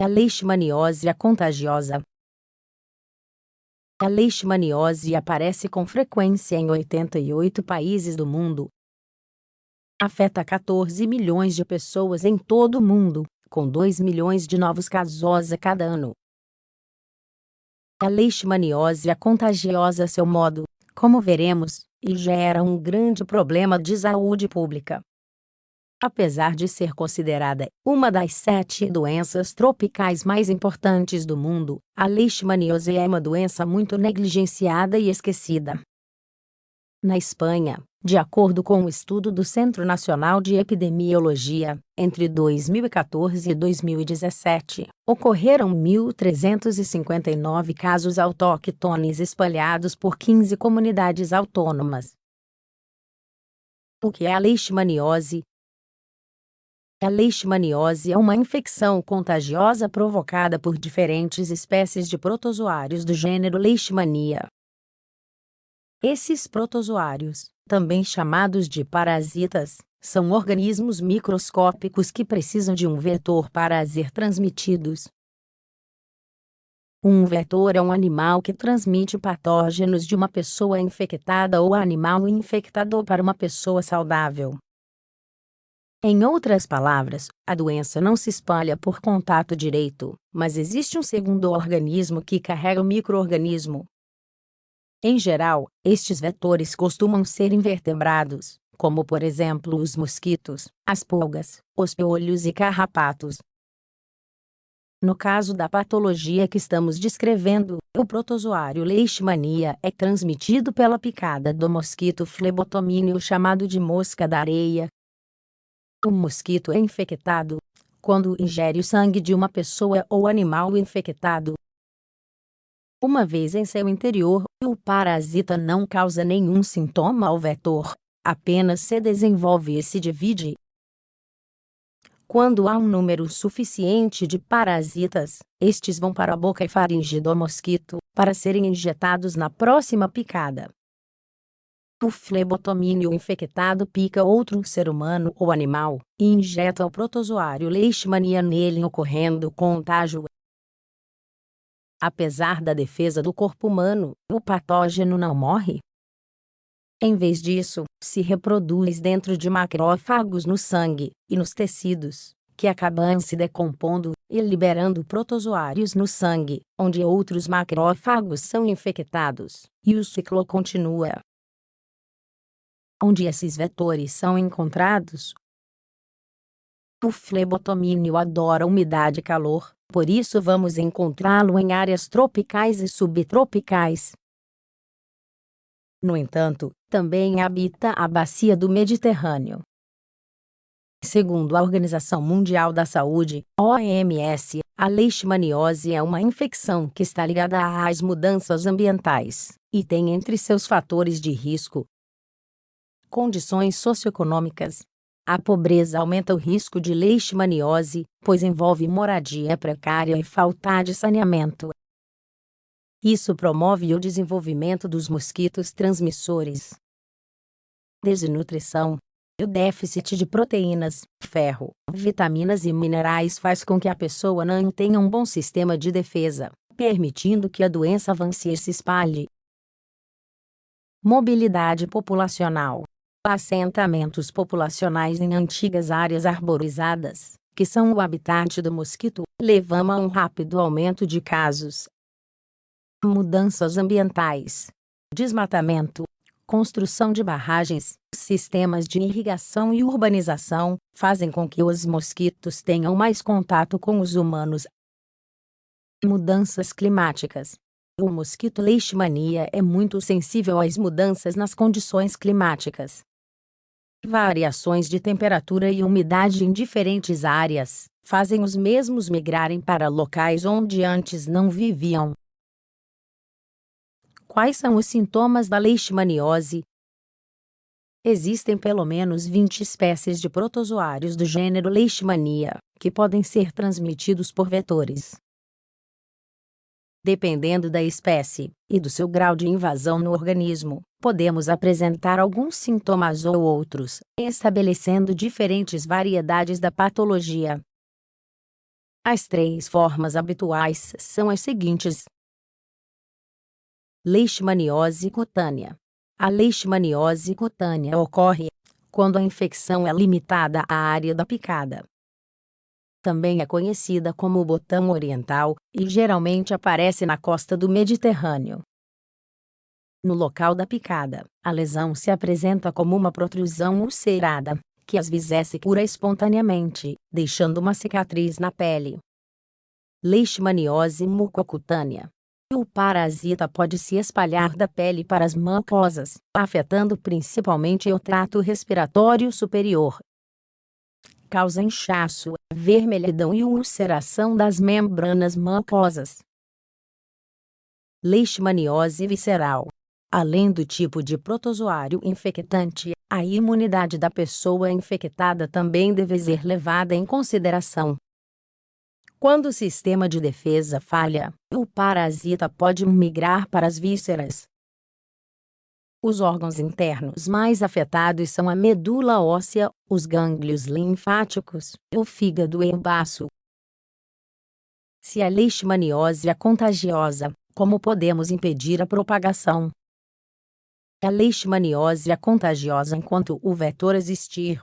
A leishmaniose é contagiosa. A leishmaniose aparece com frequência em 88 países do mundo. Afeta 14 milhões de pessoas em todo o mundo, com 2 milhões de novos casos a cada ano. A leishmaniose é contagiosa a seu modo, como veremos, e gera um grande problema de saúde pública. Apesar de ser considerada uma das 7 doenças tropicais mais importantes do mundo, a leishmaniose é uma doença muito negligenciada e esquecida. Na Espanha, de acordo com um estudo do Centro Nacional de Epidemiologia, entre 2014 e 2017, ocorreram 1.359 casos autóctones espalhados por 15 comunidades autônomas. O que é a leishmaniose? A leishmaniose é uma infecção contagiosa provocada por diferentes espécies de protozoários do gênero Leishmania. Esses protozoários, também chamados de parasitas, são organismos microscópicos que precisam de um vetor para ser transmitidos. Um vetor é um animal que transmite patógenos de uma pessoa infectada ou animal infectado para uma pessoa saudável. Em outras palavras, a doença não se espalha por contato direto, mas existe um segundo organismo que carrega o micro-organismo. Em geral, estes vetores costumam ser invertebrados, como por exemplo os mosquitos, as pulgas, os piolhos e carrapatos. No caso da patologia que estamos descrevendo, o protozoário Leishmania é transmitido pela picada do mosquito flebotomínio chamado de mosca da areia. O mosquito é infectado quando ingere o sangue de uma pessoa ou animal infectado. Uma vez em seu interior, o parasita não causa nenhum sintoma ao vetor, apenas se desenvolve e se divide. Quando há um número suficiente de parasitas, estes vão para a boca e faringe do mosquito, para serem injetados na próxima picada. O flebotomínio infectado pica outro ser humano ou animal, e injeta o protozoário Leishmania nele, ocorrendo contágio. Apesar da defesa do corpo humano, o patógeno não morre. Em vez disso, se reproduz dentro de macrófagos no sangue e nos tecidos, que acabam se decompondo e liberando protozoários no sangue, onde outros macrófagos são infectados, e o ciclo continua. Onde esses vetores são encontrados? O flebotomínio adora umidade e calor, por isso vamos encontrá-lo em áreas tropicais e subtropicais. No entanto, também habita a bacia do Mediterrâneo. Segundo a Organização Mundial da Saúde, OMS, a leishmaniose é uma infecção que está ligada às mudanças ambientais, e tem entre seus fatores de risco condições socioeconômicas. A pobreza aumenta o risco de leishmaniose, pois envolve moradia precária e falta de saneamento. Isso promove o desenvolvimento dos mosquitos transmissores. Desnutrição. O déficit de proteínas, ferro, vitaminas e minerais faz com que a pessoa não tenha um bom sistema de defesa, permitindo que a doença avance e se espalhe. Mobilidade populacional. Assentamentos populacionais em antigas áreas arborizadas, que são o habitat do mosquito, levam a um rápido aumento de casos. Mudanças ambientais. Desmatamento, construção de barragens, sistemas de irrigação e urbanização, fazem com que os mosquitos tenham mais contato com os humanos. Mudanças climáticas. O mosquito Leishmania é muito sensível às mudanças nas condições climáticas. Variações de temperatura e umidade em diferentes áreas fazem os mesmos migrarem para locais onde antes não viviam. Quais são os sintomas da leishmaniose? Existem pelo menos 20 espécies de protozoários do gênero Leishmania, que podem ser transmitidos por vetores. Dependendo da espécie e do seu grau de invasão no organismo, podemos apresentar alguns sintomas ou outros, estabelecendo diferentes variedades da patologia. As 3 formas habituais são as seguintes. Leishmaniose cutânea. A leishmaniose cutânea ocorre quando a infecção é limitada à área da picada. Também é conhecida como botão oriental e geralmente aparece na costa do Mediterrâneo. No local da picada, a lesão se apresenta como uma protrusão ulcerada, que às vezes se cura espontaneamente, deixando uma cicatriz na pele. Leishmaniose mucocutânea. O parasita pode se espalhar da pele para as mucosas, afetando principalmente o trato respiratório superior. Causa inchaço, vermelhidão e ulceração das membranas mucosas. Leishmaniose visceral. Além do tipo de protozoário infectante, a imunidade da pessoa infectada também deve ser levada em consideração. Quando o sistema de defesa falha, o parasita pode migrar para as vísceras. Os órgãos internos mais afetados são a medula óssea, os gânglios linfáticos, o fígado e o baço. Se a leishmaniose é contagiosa, como podemos impedir a propagação? A leishmaniose é contagiosa enquanto o vetor existir.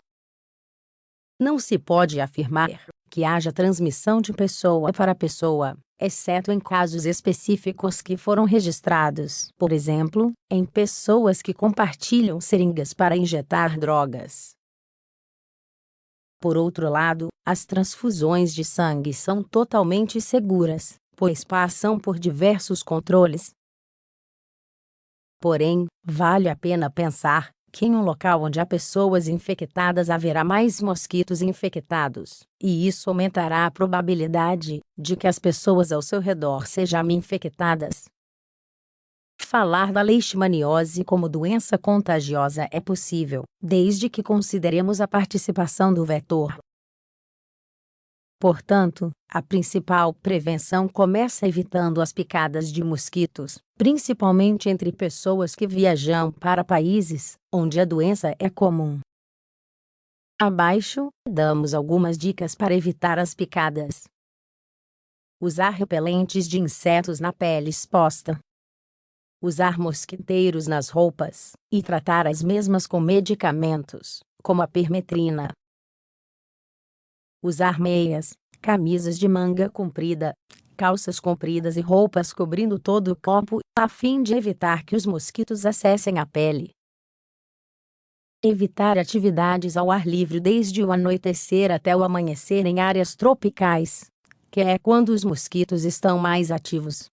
Não se pode afirmar que haja transmissão de pessoa para pessoa, exceto em casos específicos que foram registrados, por exemplo, em pessoas que compartilham seringas para injetar drogas. Por outro lado, as transfusões de sangue são totalmente seguras, pois passam por diversos controles. Porém, vale a pena pensar que em um local onde há pessoas infectadas haverá mais mosquitos infectados, e isso aumentará a probabilidade de que as pessoas ao seu redor sejam infectadas. Falar da leishmaniose como doença contagiosa é possível, desde que consideremos a participação do vetor. Portanto, a principal prevenção começa evitando as picadas de mosquitos, principalmente entre pessoas que viajam para países onde a doença é comum. Abaixo, damos algumas dicas para evitar as picadas. Usar repelentes de insetos na pele exposta. Usar mosquiteiros nas roupas, e tratar as mesmas com medicamentos, como a permetrina. Usar meias, camisas de manga comprida, calças compridas e roupas cobrindo todo o corpo, a fim de evitar que os mosquitos acessem a pele. Evitar atividades ao ar livre desde o anoitecer até o amanhecer em áreas tropicais, que é quando os mosquitos estão mais ativos.